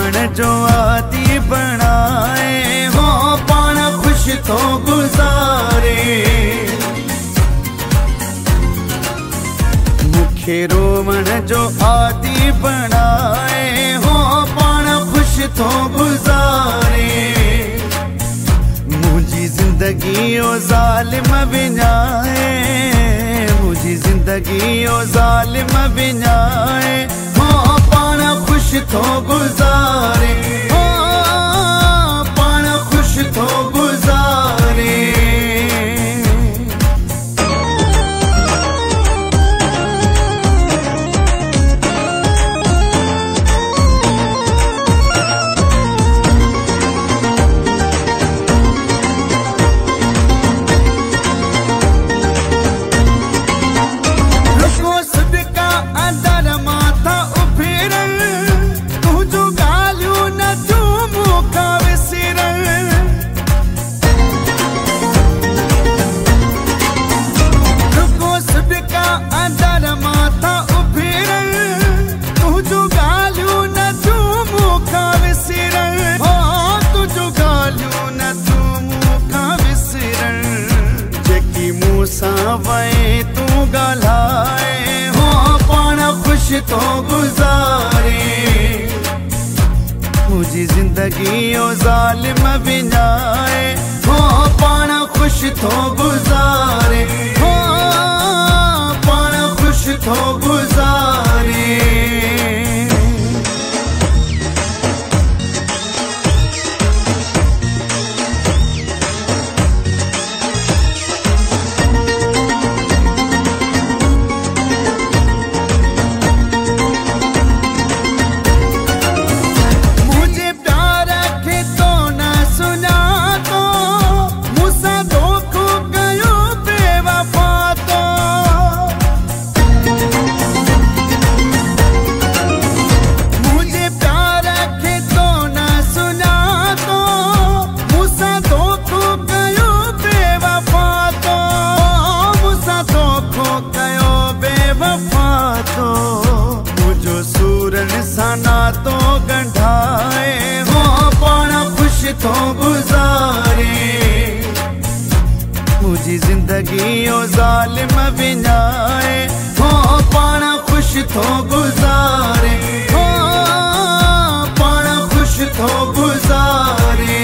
रोवण जो आदि बनाए हो पाण खुश तो गुजारे। मुखे रोवण जो आदि बनाए हो पाण खुश तो गुजारे। मुझी जिंदगी ओ जालिम विञाए, मुझी जिंदगी ओ जालिम विञाए हो पाण खुश तो गुजारे। हो पाण खुश तो गुजारे। वै तू गलाए हो पाण खुश तो गुजारे। मुझी जिंदगी ओ जालिम विञाए हो पाण खुश तो गुजारे। हो पाण खुश तो गुजारे। सना तो गंढाए हो पाण खुश तो गुजारे। मुझी जिंदगी ओ जालिम विञाए हो पाण खुश तो गुजारे। हो पाण खुश तो गुजारे।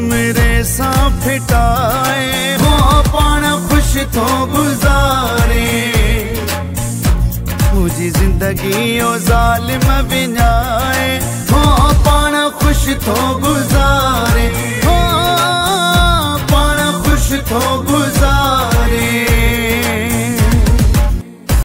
मेरे सा फिटाए हो पाण खुश तो गुजारे। मुझी जिंदगी ओ जालिम विञाए हो पाण खुश तो गुजारे।